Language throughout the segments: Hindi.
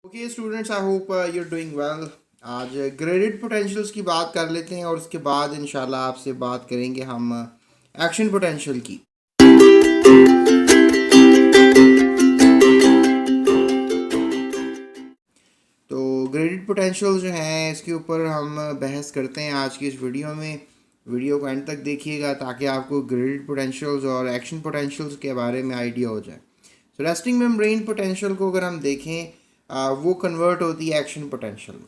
Okay students, I hope you're doing well. आज ग्रेडेड पोटेंशियल्स की बात कर लेते हैं और उसके बाद इंशाल्लाह आपसे बात करेंगे हम एक्शन पोटेंशियल की। तो ग्रेडेड पोटेंशियल जो हैं इसके ऊपर हम बहस करते हैं आज की इस वीडियो में। वीडियो को एंड तक देखिएगा ताकि आपको ग्रेडेड पोटेंशियल्स और एक्शन पोटेंशियल्स के बारे में आइडिया हो जाए। तो रेस्टिंग मेम्ब्रेन पोटेंशियल को अगर हम देखें वो कन्वर्ट होती है एक्शन पोटेंशियल में।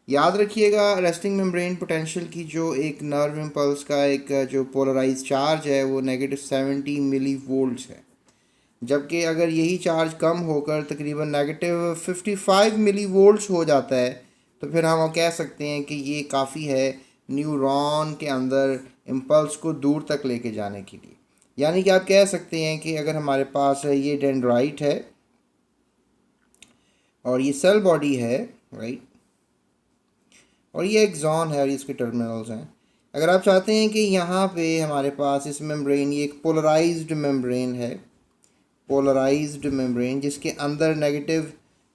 याद रखिएगा रेस्टिंग मेम्ब्रेन पोटेंशियल की जो एक नर्व इम्पल्स का एक जो पोलराइज चार्ज है वो -70 मिली वोल्ट्स है, जबकि अगर यही चार्ज कम होकर तकरीबन -55 मिली वोल्ट्स हो जाता है तो फिर हम कह सकते हैं कि ये काफ़ी है न्यूरॉन के अंदर इम्पल्स को दूर तक लेके जाने के लिए। यानी कि आप कह सकते हैं कि अगर हमारे पास है ये डेंड्राइट है और ये सेल बॉडी है, राइट, और ये एक्सॉन है और इसके टर्मिनल्स हैं। अगर आप चाहते हैं कि यहाँ पे हमारे पास इस मेम्ब्रेन, ये एक पोलराइज्ड मेम्ब्रेन है, पोलराइज्ड मेम्ब्रेन जिसके अंदर नेगेटिव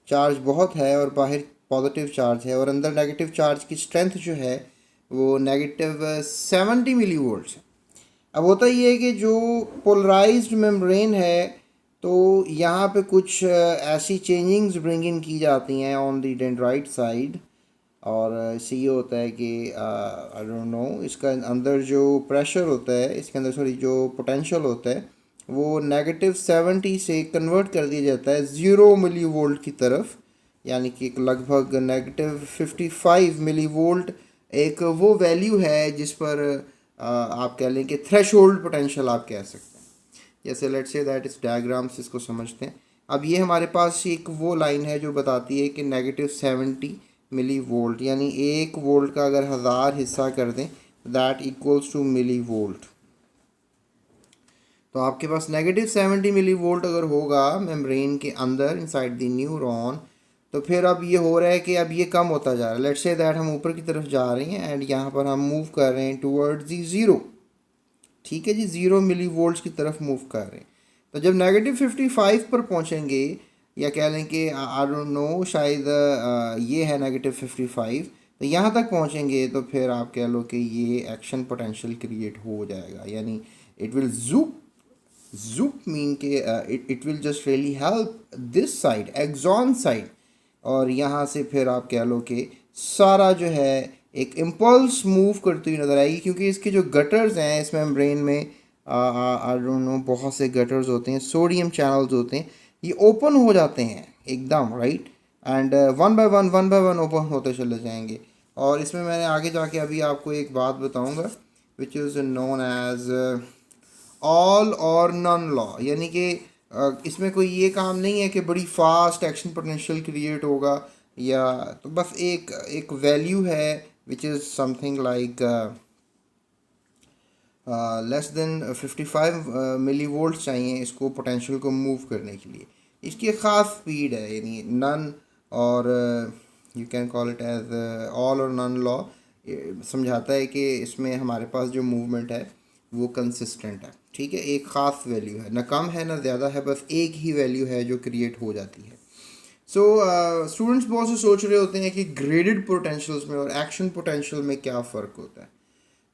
चार्ज बहुत है और बाहर पॉजिटिव चार्ज है, और अंदर नेगेटिव चार्ज की स्ट्रेंथ जो है वो -70 मिली वोल्ट्स है। अब होता ये है कि जो पोलराइज्ड मेम्ब्रेन है तो यहाँ पे कुछ ऐसी चेंजिंग्स ब्रिंग इन की जाती हैं ऑन द डेंड्राइट साइड, और इससे ये होता है कि आई डोंट नो, इसका अंदर जो प्रेशर होता है, इसके अंदर सॉरी जो पोटेंशियल होता है वो -70 से कन्वर्ट कर दिया जाता है 0 मिली वोल्ट की तरफ, यानी कि एक लगभग -55 मिली वोल्ट एक वो वैल्यू है जिस पर आप कह लें कि थ्रेशोल्ड पोटेंशियल आप कह सकते हैं। जैसे लेट्स से दैट इस डायग्राम से इसको समझते हैं। अब ये हमारे पास एक वो लाइन है जो बताती है कि -70 मिली वोल्ट, यानी 1 वोल्ट का अगर 1000 हिस्सा कर दें that equals to millivolt. तो आपके पास -70 मिली वोल्ट अगर होगा मेम्ब्रेन के अंदर इनसाइड द न्यूरॉन, तो फिर अब ये हो रहा है कि अब ये कम होता जा रहा है। लेट्स से दैट हम ऊपर की तरफ जा रहे हैं एंड यहाँ पर हम मूव कर रहे हैं टूवर्ड्स दी ज़ीरो। ठीक है जी, 0 मिली वोल्ट्स की तरफ मूव कर रहे हैं। तो जब -55 पर पहुँचेंगे, या कह लें कि आई डोंट नो, शायद ये है -55, तो यहाँ तक पहुँचेंगे तो फिर आप कह लो कि ये एक्शन पोटेंशियल क्रिएट हो जाएगा। यानी इट विल ज़ूप मीन के it will just really help this side, axon side, और यहाँ से फिर आप कह लो कि सारा जो है एक इम्पल्स मूव करती हुई नज़र आएगी, क्योंकि इसके जो गटर्स हैं इस मेम्ब्रेन में आई डोंट नो बहुत से गटर्स होते हैं, सोडियम चैनल्स होते हैं, ये ओपन हो जाते हैं एकदम, right, and one by one open होते चले जाएंगे। और इसमें मैंने आगे जाके अभी आपको एक बात बताऊंगा which is known as all or none law, यानी कि इसमें कोई ये काम नहीं है कि बड़ी फास्ट एक्शन पोटेंशियल क्रिएट होगा, या तो बस एक वैल्यू है which is something like less than 55 millivolt चाहिए इसको पोटेंशियल को मूव करने के लिए। इसकी एक ख़ास स्पीड है, यानी नन और you can call it as all or none law समझाता है कि इसमें हमारे पास जो मूवमेंट है वो कंसिस्टेंट है। ठीक है, एक ख़ास वैल्यू है, ना कम है ना ज़्यादा है, बस एक ही वैल्यू है जो क्रिएट हो जाती है। सो स्टूडेंट्स बहुत से सोच रहे होते हैं कि ग्रेडेड पोटेंशियल्स में और एक्शन पोटेंशियल में क्या फ़र्क होता है।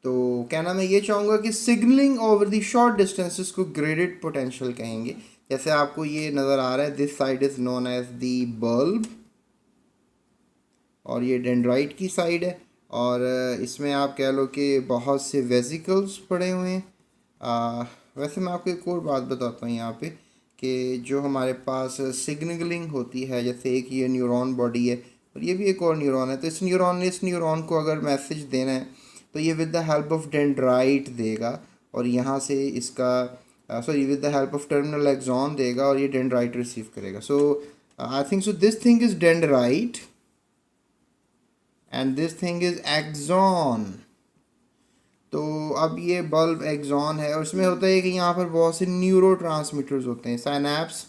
तो कहना मैं ये चाहूँगा कि signalling over the short distances को ग्रेडेड पोटेंशियल कहेंगे। जैसे आपको ये नज़र आ रहा है, this side is known as the bulb, और ये डेंड्राइट की साइड है, और इसमें आप कह लो कि बहुत से वेसिकल्स पड़े हुए हैं। वैसे मैं आपको एक और बात बताता हूँ यहाँ पे कि जो हमारे पास सिग्नलिंग होती है, जैसे एक ये न्यूरॉन बॉडी है और ये भी एक और न्यूरॉन है, तो इस न्यूरॉन को अगर मैसेज देना है तो ये with the help of dendrite देगा, और यहाँ से इसका sorry with the help of terminal axon देगा, और ये डेंड्राइट रिसीव करेगा। So I think so this thing is dendrite and this thing is axon. तो अब ये बल्ब एक्सॉन है, और इसमें होता है कि यहाँ पर बहुत से न्यूरो ट्रांसमीटर्स होते हैं, साइनैप्स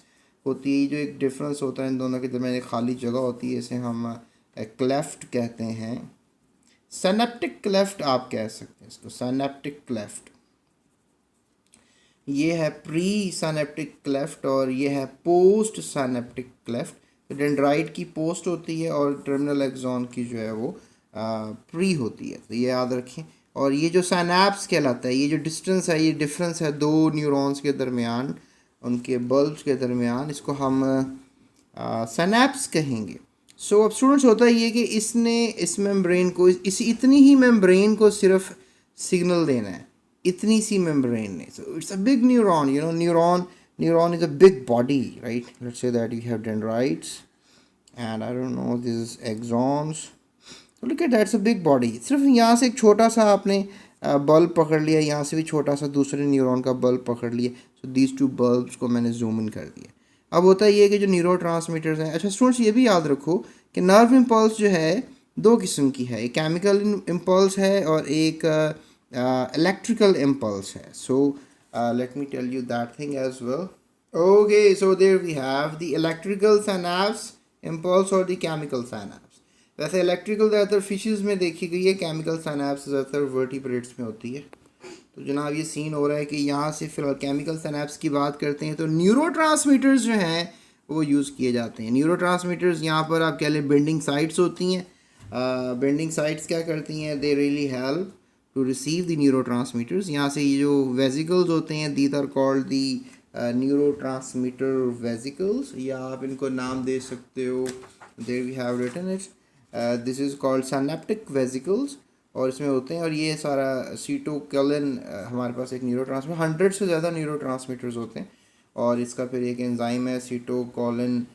होती है, जो एक डिफरेंस होता है इन दोनों के दरमियान, एक खाली जगह होती है, इसे हम क्लेफ्ट कहते हैं, सिनेप्टिक क्लेफ्ट आप कह सकते हैं इसको, सिनेप्टिक क्लेफ्ट। ये है प्री सिनेप्टिक क्लेफ्ट और ये है पोस्ट सिनेप्टिक क्लेफ्ट। तो डेंड्राइट की पोस्ट होती है और टर्मिनल एक्सॉन की जो है वो प्री होती है, तो ये याद रखें। और ये जो साइनैप्स कहलाता है, ये जो डिस्टेंस है, ये डिफरेंस है दो न्यूरॉन्स के दरमियान, उनके बल्ब्स के दरमियान, इसको हम सिनैप्स कहेंगे। सो अब स्टूडेंट्स होता ये कि इसने इस मेम्ब्रेन को, इस इतनी ही मेम्ब्रेन को सिर्फ सिग्नल देना है, इतनी सी मेम्ब्रेन ने। So it's a big neuron, you know, neuron is a big body, right? Let's say that you have dendrites and I don't know this axons. तो look at that's a big body. सिर्फ यहाँ से एक छोटा सा आपने बल्ब पकड़ लिया, यहाँ से भी छोटा सा दूसरे न्यूरॉन का बल्ब पकड़ लिया। सो दीज टू बल्ब्स को मैंने जूम इन कर दिया। अब होता ये है कि जो न्यूरो ट्रांसमीटर्स हैं, अच्छा स्टूडेंट्स ये भी याद रखो कि नर्व इम्पल्स जो है दो किस्म की है, एक केमिकल इम्पल्स है और एक इलेक्ट्रिकल इम्पल्स है। So let me tell you that thing as well. Okay, so there we have the electrical synapse impulse और द केमिकल सिनैप्स। वैसे इलेक्ट्रिकल ज़्यादातर फिशेस में देखी गई है, केमिकल सिनैप्स ज़्यादातर वर्टिब्रेट्स में होती है। तो जनाब ये सीन हो रहा है कि यहाँ से फिलहाल केमिकल सिनैप्स की बात करते हैं, तो न्यूरोट्रांसमीटर्स जो हैं वो यूज़ किए जाते हैं। न्यूरोट्रांसमीटर्स यहाँ पर आप कह लें बेंडिंग साइट्स होती हैं। बेंडिंग साइट्स क्या करती हैं? They really help to receive the neurotransmitters. यहाँ से ये जो वेजिकल्स होते हैं, these are called the neurotransmitter vesicles, या आप इनको नाम दे सकते हो, there we have written it, this is called synaptic vesicles, और इसमें होते हैं। और ये सारा सीटोकोलिन हमारे पास एक न्यूरोट्रांसमीटर, 100 से ज़्यादा न्यूरोट्रांसमीटर्स होते हैं, और इसका फिर एक एंजाइम है सीटोकोलिन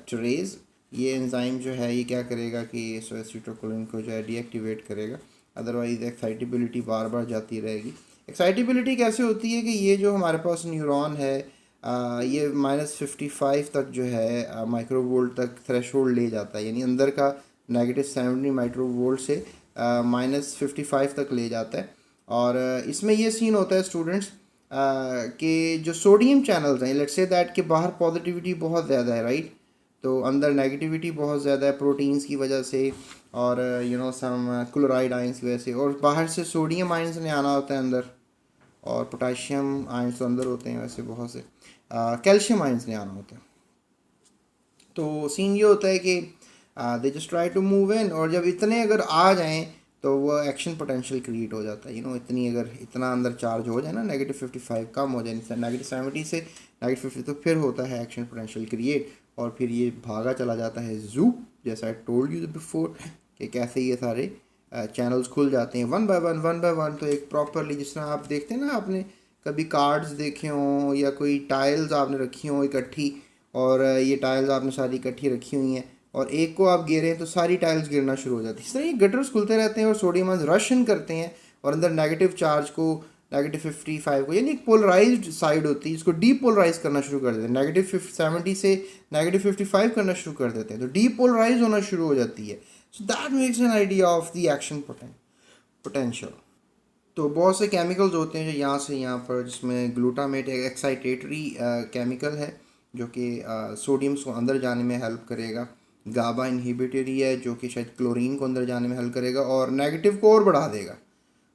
ट्रेज। ये एंजाइम जो है ये क्या करेगा कि सीटोकोलिन को जो है डीएक्टिवेट करेगा, अदरवाइज एक्साइटेबिलिटी बार बार जाती रहेगी। एक्साइटेबिलिटी कैसे होती है कि ये जो हमारे पास न्यूरॉन है ये -55 तक जो है माइक्रोवोल्ट तक थ्रेशोल्ड ले जाता है, यानी अंदर का -70 माइक्रोवोल्ट से -55 तक ले जाता है। और इसमें ये सीन होता है स्टूडेंट्स कि जो सोडियम चैनल्स हैं, लेट्स से दैट के बाहर पॉजिटिविटी बहुत ज़्यादा है, राइट? तो अंदर नेगेटिविटी बहुत ज़्यादा है प्रोटीन्स की वजह से, और you know some chloride ions की वजह से, और बाहर से सोडियम आइंस ने आना होता है अंदर, और पोटाशियम आइंस तो अंदर होते हैं वैसे बहुत से, कैल्शियम आइंस ने आना होता है। तो सीन ये होता है कि they just try to move in, और जब इतने अगर आ जाएं तो वो एक्शन पोटेंशियल क्रिएट हो जाता है। यू नो, इतनी अगर इतना अंदर चार्ज हो जाए ना, -55 कम हो जाए, -70 से -50, तो फिर होता है एक्शन पोटेंशियल क्रिएट, और फिर ये भागा चला जाता है जू, जैसा आई टोल्ड यू बिफोर कि कैसे ये सारे चैनल्स खुल जाते हैं वन बाय वन। तो एक प्रॉपरली, जिस तरह आप देखते हैं ना, आपने कभी कार्ड्स देखे हों या कोई टाइल्स आपने रखी हों इकट्ठी, और ये टाइल्स आपने सारी इकट्ठी रखी हुई हैं, और एक को आप गिरें तो सारी टाइल्स गिरना शुरू हो जाती है। इस तरह ये गटर्स खुलते रहते हैं और सोडियम आयंस रश इन करते हैं, और अंदर नेगेटिव चार्ज को, -55 को, यानी एक पोलराइज्ड साइड होती है, इसको डीपोलराइज करना शुरू कर देते हैं। -70 से -55 करना शुरू कर देते हैं, तो डीपोलराइज होना शुरू हो जाती है। So that makes an idea of the action potential. तो बहुत से केमिकल्स होते हैं जो यहाँ से यहाँ पर, जिसमें ग्लूटामेट एक एक्साइटेटरी केमिकल है जो कि सोडियम को अंदर जाने में हेल्प करेगा। गाबा इनहिबिटरी है जो कि शायद क्लोरीन को अंदर जाने में हेल्प करेगा और नेगेटिव को और बढ़ा देगा।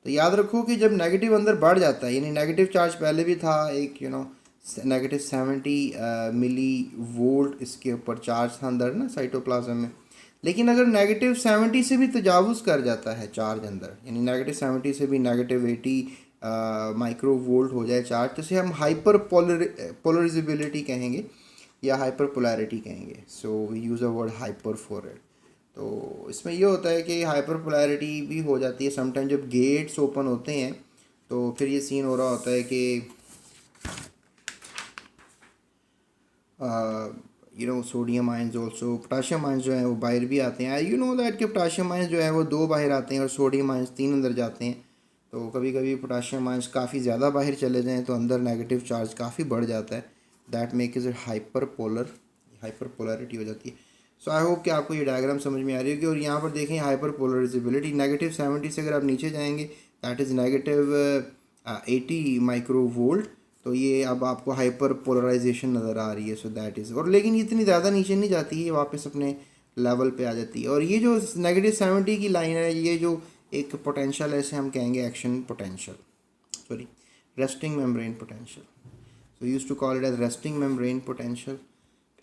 तो याद रखो कि जब नेगेटिव अंदर बढ़ जाता है, यानी नेगेटिव चार्ज पहले भी था एक, यू नो, -70 मिली वोल्ट इसके ऊपर चार्ज था अंदर ना साइटोप्लाज्म में, लेकिन अगर -70 से भी तजावुज़ कर जाता है चार्ज अंदर, यानी -70 से भी -80 माइक्रो वोल्ट हो जाए चार्ज, तो इसे हम हाइपर पोलराइजेबिलिटी कहेंगे या हाइपर पोलैरिटी कहेंगे। So we use a word hyper for it. तो इसमें ये होता है कि हाइपर पोलैरिटी भी हो जाती है समटाइम जब गेट्स ओपन होते हैं, तो फिर ये सीन हो रहा होता है कि you know sodium ions also, potassium ions जो है वो बाहर भी आते हैं। यू नो दैट कि पोटाशियम आयंस जो है वो 2 बाहर आते हैं और सोडियम आयंस 3 अंदर जाते हैं। तो कभी कभी पोटाशियम आयंस काफ़ी ज़्यादा बाहर चले जाएँ तो अंदर नेगेटिव चार्ज काफ़ी बढ़ जाता है, that make is hyper polarity हो जाती है। सो आई होप कि आपको ये डायग्राम समझ में आ रही होगी। और यहाँ पर देखें हाइपर पोलराइजेबिलिटी, -70 से अगर आप नीचे जाएंगे दैट इज़ -80 माइक्रो वोल्ट, तो ये अब आपको हाइपर पोलराइजेशन नज़र आ रही है। सो दैट इज़, और लेकिन इतनी ज़्यादा नीचे नहीं जाती है, वापस अपने लेवल पे आ जाती है। और ये जो -70 की लाइन है, ये जो एक पोटेंशियल है, इसे हम कहेंगे action potential, sorry resting membrane potential. So we used to call it as resting membrane potential,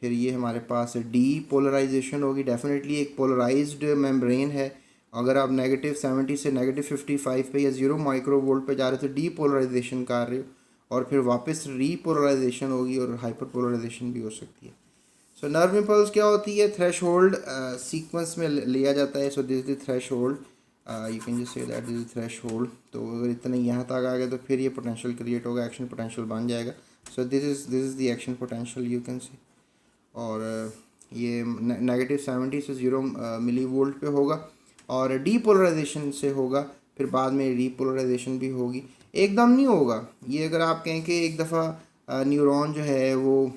फिर ये हमारे पास डी पोलराइजेशन होगी। डेफिनेटली एक पोलराइज्ड मेम्ब्रेन है। अगर आप -70 से -55 पे या 0 माइक्रोवोल्ट पे जा रहे हो तो डी पोलराइजेशन कर रहे हो, और फिर वापस रीपोलराइजेशन होगी और हाइपर पोलराइजेशन भी हो सकती है। सो नर्व इम्पल्स क्या होती है, थ्रेश होल्ड सीक्वेंस में लिया जाता है। So this the threshold, you can just say that is threshold. तो अगर इतने यहाँ तक आ गए तो फिर ये पोटेंशियल क्रिएट होगा, एक्शन पोटेंशियल बन जाएगा। So this is the action potential you can say. और ये -70 से 0 मिली वोल्ट पे होगा, और डीपोलराइजेशन से होगा, फिर बाद में रीपोलराइजेशन भी होगी। एकदम नहीं होगा ये। अगर आप कहें कि एक दफ़ा न्यूरॉन जो है वो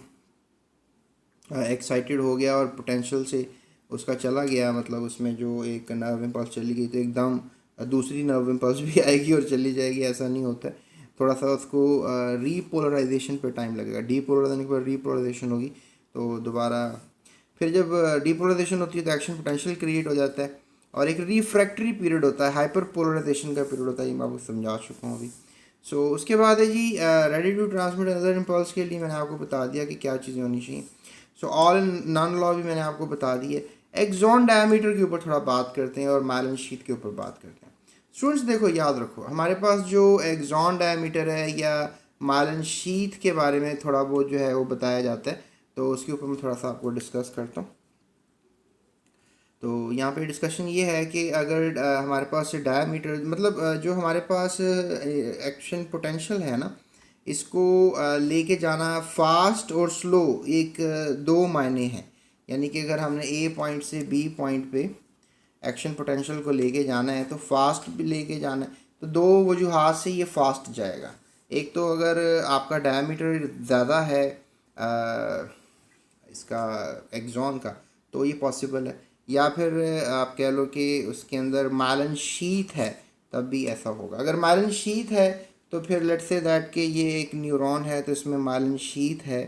एक्साइटेड हो गया और पोटेंशियल से उसका चला गया, मतलब उसमें जो एक नर्व इम्पल्स चली गई, तो एकदम दूसरी नर्व इम्पल्स भी आएगी और चली जाएगी, ऐसा नहीं होता है। थोड़ा सा उसको रीपोलराइजेशन पे टाइम लगेगा। डीपोलराइजेशन के बाद रीपोलराइजेशन होगी तो दोबारा, फिर जब डीपोलराइजेशन होती है तो एक्शन पोटेंशियल क्रिएट हो जाता है, और एक रिफ्रैक्टरी पीरियड होता है, हाइपर पोलराइजेशन का पीरियड होता है। ये मैं आपको समझा चुका हूँ अभी। सो उसके बाद है जी ready to transmit other impulse के लिए मैंने आपको बता दिया कि क्या चीज़ें होनी चाहिए। सो ऑल नॉन लॉ भी मैंने आपको बता दी है। एक्सॉन डायमीटर के ऊपर थोड़ा बात करते हैं और माइलन शीट के ऊपर बात करते हैं। स्टूडेंट्स देखो, याद रखो, हमारे पास जो एक्सॉन डायमीटर है या माइलन शीट के बारे में थोड़ा बहुत जो है वो बताया जाता है, तो उसके ऊपर मैं थोड़ा सा आपको डिस्कस करता हूँ। तो यहाँ पे डिस्कशन ये है कि अगर हमारे पास डायमीटर, मतलब जो हमारे पास एक्शन पोटेंशियल है ना, इसको लेके जाना फास्ट और स्लो, एक दो मायने हैं। यानी कि अगर हमने ए पॉइंट से बी पॉइंट पे एक्शन पोटेंशियल को लेके जाना है तो फास्ट भी लेके जाना है, तो दो वजूहात से ये फास्ट जाएगा। एक तो अगर आपका डायमीटर ज़्यादा है इसका एक्सॉन का, तो ये पॉसिबल है, या फिर आप कह लो कि उसके अंदर माइलन शीथ है, तब भी ऐसा होगा। अगर माइलन शीथ है तो फिर लेट्स से दैट कि ये एक न्यूरॉन है तो इसमें माइलन शीथ है,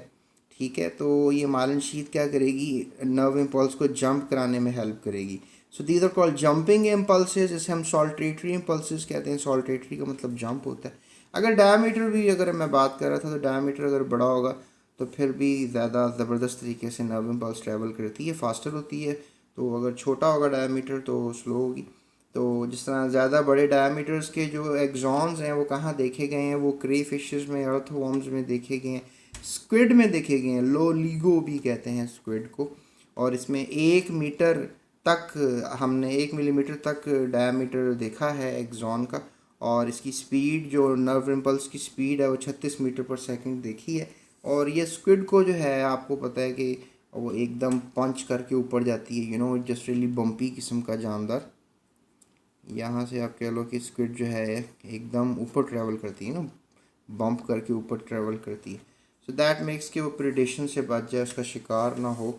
ठीक है। तो ये माइलन शीथ क्या करेगी, नर्व इम्पल्स को जंप कराने में हेल्प करेगी। So these are called jumping impulses, जिसे हम सॉल्टेटरी इम्पल्सेस कहते हैं। सॉल्टेटरी का मतलब जंप होता है। अगर डायमीटर भी, अगर मैं बात कर रहा था, तो डायमीटर अगर बड़ा होगा तो फिर भी ज़्यादा ज़बरदस्त तरीके से नर्व इम्पल्स ट्रैवल करती है, फास्टर होती है। तो अगर छोटा होगा डायमीटर तो स्लो होगी। तो जिस तरह ज़्यादा बड़े डायमीटर्स के जो एक्सॉन्स हैं वो कहाँ देखे गए हैं, वो क्रे फिशेस में, अर्थवॉर्म्स में देखे गए हैं, स्क्विड में देखे गए हैं, लोलिगो भी कहते हैं स्क्विड को। और इसमें 1 मीटर तक, हमने 1 मिलीमीटर तक डायमीटर देखा है एक्सॉन का, और इसकी स्पीड, जो नर्व इम्पल्स की स्पीड है, वो 36 मीटर पर सेकंड देखी है। और ये स्क्विड को जो है आपको पता है कि वो एकदम पंच करके ऊपर जाती है, जस्ट रियली बम्पी किस्म का जानदार। यहाँ से आप कह लो कि स्क्विड जो है एकदम ऊपर ट्रैवल करती है ना, बम्प करके ऊपर ट्रैवल करती है। सो दैट मेक्स कि वो प्रेडेशन से बच जाए, उसका शिकार ना हो।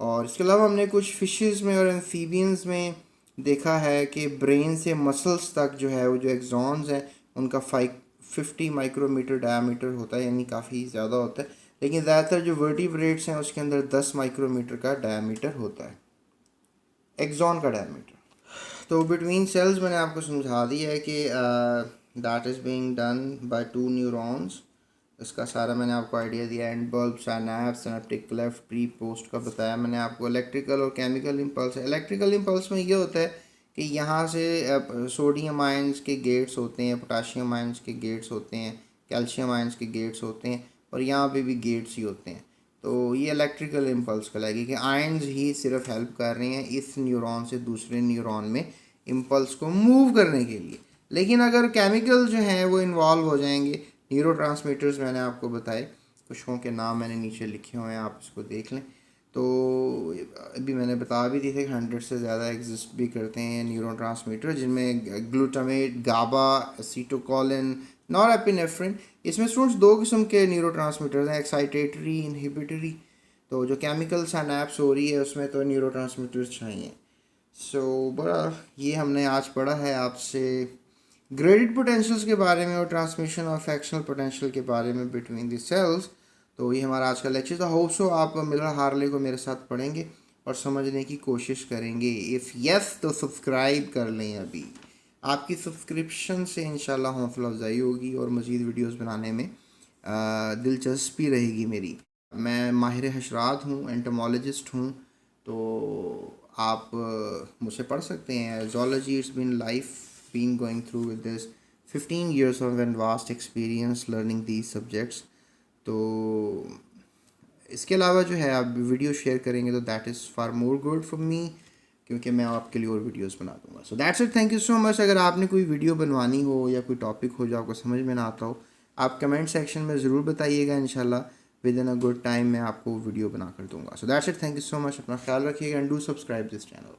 और इसके अलावा हमने कुछ फिशेस में और एम्फीबियंस में देखा है कि ब्रेन से मसल्स तक जो है वो जो एक्सॉन्स हैं उनका 50 माइक्रोमीटर डायमीटर होता है, यानी काफ़ी ज़्यादा होता है। लेकिन ज़्यादातर जो वर्टिब्रेट्स हैं उसके अंदर 10 माइक्रोमीटर का डायमीटर होता है, एक्सॉन का डायमीटर। तो बिटवीन सेल्स मैंने आपको समझा दिया है कि that is being done by 2 neurons. इसका सारा मैंने आपको आइडिया दिया। And bulb, synapse, synaptic cleft, pre post का बताया मैंने आपको। इलेक्ट्रिकल और केमिकल इम्पल्स है। इलेक्ट्रिकल इम्पल्स में ये होता है कि यहाँ से सोडियम आयंस के गेट्स होते हैं, पोटाशियम आयंस के गेट्स होते हैं, कैल्शियम आयंस के गेट्स होते हैं, और यहाँ पे भी गेट्स ही होते हैं। तो ये इलेक्ट्रिकल इम्पल्स कहलाएगी कि आयंस ही सिर्फ हेल्प कर रहे हैं इस न्यूरॉन से दूसरे न्यूरॉन में इम्पल्स को मूव करने के लिए। लेकिन अगर केमिकल जो हैं वो इन्वॉल्व हो जाएंगे, न्यूरोट्रांसमीटर्स मैंने आपको बताए, कुछ के नाम मैंने नीचे लिखे हुए हैं, आप इसको देख लें। तो अभी मैंने बता भी दिए थे कि 100 से ज़्यादा एग्जिस्ट भी करते हैं न्यूरोट्रांसमीटर, जिनमें ग्लूटामेट, गाबा, एसीटोकोलिन, नॉरएपिनेफ्रिन। इसमें स्टूडेंट्स 2 किस्म के न्यूरोट्रांसमीटर्स हैं, एक्साइटेटरी, इनहिबिटरी। तो जो केमिकल सिनैप्स हो रही है उसमें तो न्यूरोट्रांसमीटर्स चाहिए। सो बड़ा ये हमने आज पढ़ा है आपसे ग्रेडेड पोटेंशियल्स के बारे में और ट्रांसमिशन और फ्रैक्शनल पोटेंशियल के बारे में बिटवीन द सेल्स। तो ये हमारा आज का लेक्चर था। होप सो आप मिलर हार्ले को मेरे साथ पढ़ेंगे और समझने की कोशिश करेंगे। इफ़ यस तो सब्सक्राइब कर लें अभी। आपकी सब्सक्रिप्शन से इंशाल्लाह हौसला अफजाई होगी और मज़ीद वीडियोस बनाने में दिलचस्पी रहेगी मेरी। मैं माहिर हशरात हूँ, एंटोमोलॉजिस्ट हूँ। तो आप मुझसे पढ़ सकते हैं। Zoology it's been life been going through with this 15 years of and vast experience learning these subjects। तो इसके अलावा जो है आप वीडियो शेयर करेंगे तो that is far more good for me, क्योंकि मैं आपके लिए और वीडियोस बना दूंगा। So that's it, thank you so much. अगर आपने कोई वीडियो बनवानी हो या कोई टॉपिक हो जो आपको समझ में ना आता हो, आप कमेंट सेक्शन में ज़रूर बताइएगा। इंशाल्लाह with in a good time मैं आपको वीडियो बना कर दूंगा। So that's it, thank you so much. अपना ख्याल रखिएगा and do subscribe this channel.